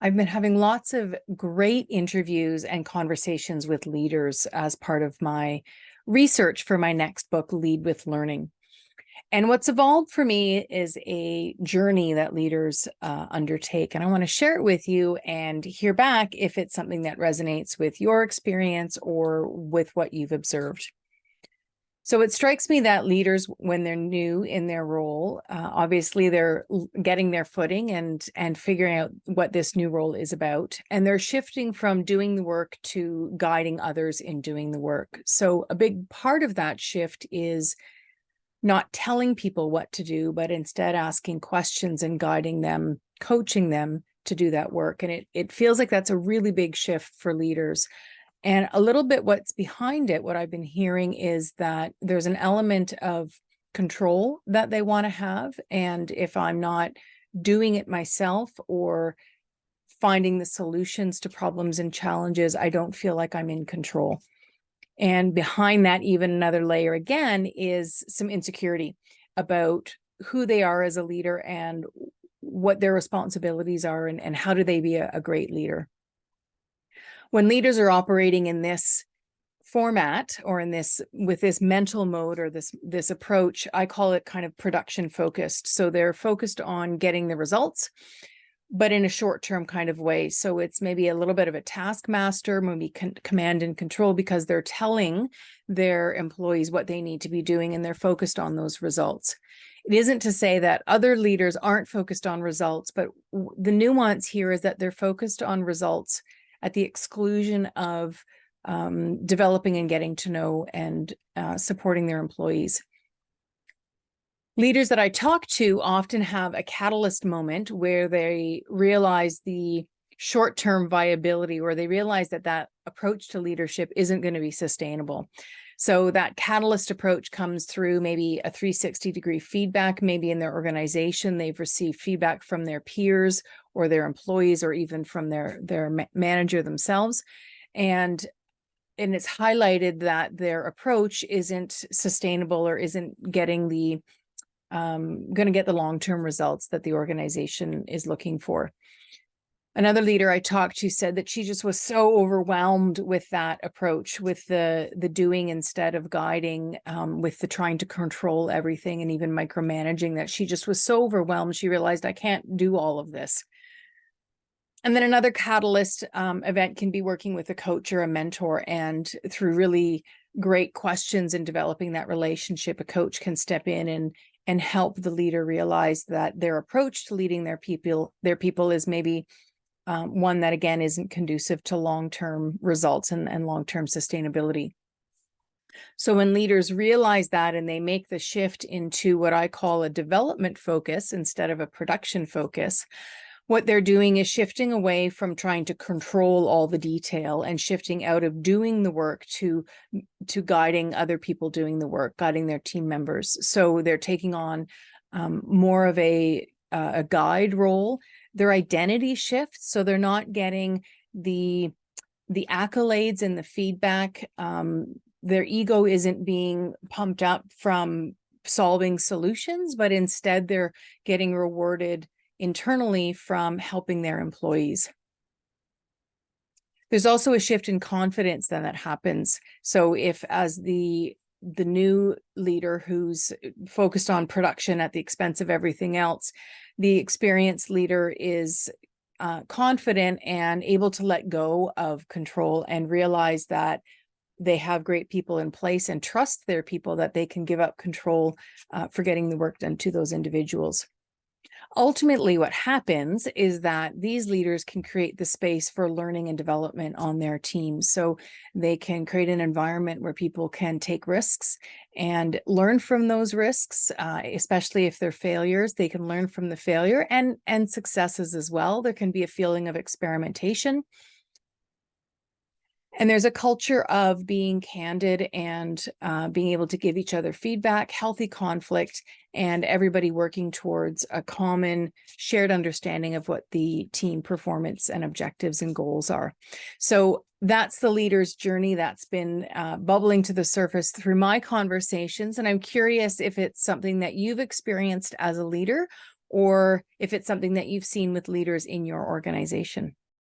I've been having lots of great interviews and conversations with leaders as part of my research for my next book, Lead with Learning. And what's evolved for me is a journey that leaders undertake. And I want to share it with you and hear back if it's something that resonates with your experience or with what you've observed. So it strikes me that leaders, when they're new in their role, obviously they're getting their footing and figuring out what this new role is about. And they're shifting from doing the work to guiding others in doing the work. So a big part of that shift is not telling people what to do, but instead asking questions and guiding them, coaching them to do that work. And it feels like that's a really big shift for leaders. And a little bit what's behind it, what I've been hearing is that there's an element of control that they want to have. And if I'm not doing it myself or finding the solutions to problems and challenges, I don't feel like I'm in control. And behind that, even another layer again, is some insecurity about who they are as a leader and what their responsibilities are and how do they be a great leader. When leaders are operating in this format or with this mental mode or this approach, I call it kind of production focused. So they're focused on getting the results, but in a short-term kind of way. So it's maybe a little bit of a taskmaster, maybe command and control, because they're telling their employees what they need to be doing and they're focused on those results. It isn't to say that other leaders aren't focused on results, but the nuance here is that they're focused on results at the exclusion of developing and getting to know and supporting their employees. Leaders that I talk to often have a catalyst moment where they realize the short-term viability, or they realize that that approach to leadership isn't going to be sustainable. So that catalyst approach comes through maybe a 360-degree feedback. Maybe in their organization, they've received feedback from their peers or their employees or even from their manager themselves. And it's highlighted that their approach isn't sustainable or isn't getting the going to get the long-term results that the organization is looking for. Another leader I talked to said that she just was so overwhelmed with that approach, with the doing instead of guiding, with the trying to control everything and even micromanaging, that she just was so overwhelmed. She realized, I can't do all of this. And then another catalyst event can be working with a coach or a mentor, and through really great questions and developing that relationship, a coach can step in and help the leader realize that their approach to leading their people is maybe one that, again, isn't conducive to long-term results and long-term sustainability. So when leaders realize that and they make the shift into what I call a development focus instead of a production focus, what they're doing is shifting away from trying to control all the detail and shifting out of doing the work to guiding other people doing the work, guiding their team members. So they're taking on more of a guide role. Their identity shifts, so they're not getting the accolades and the feedback. Their ego isn't being pumped up from solving solutions, but instead they're getting rewarded internally from helping their employees. There's also a shift in confidence then that happens. So if, as the new leader who's focused on production at the expense of everything else, the experienced leader is confident and able to let go of control and realize that they have great people in place and trust their people, that they can give up control for getting the work done to those individuals. Ultimately, what happens is that these leaders can create the space for learning and development on their teams. So they can create an environment where people can take risks and learn from those risks, especially if they're failures. They can learn from the failure and successes as well. There can be a feeling of experimentation. And there's a culture of being candid and being able to give each other feedback, healthy conflict, and everybody working towards a common shared understanding of what the team performance and objectives and goals are. So that's the leader's journey that's been bubbling to the surface through my conversations. And I'm curious if it's something that you've experienced as a leader, or if it's something that you've seen with leaders in your organization.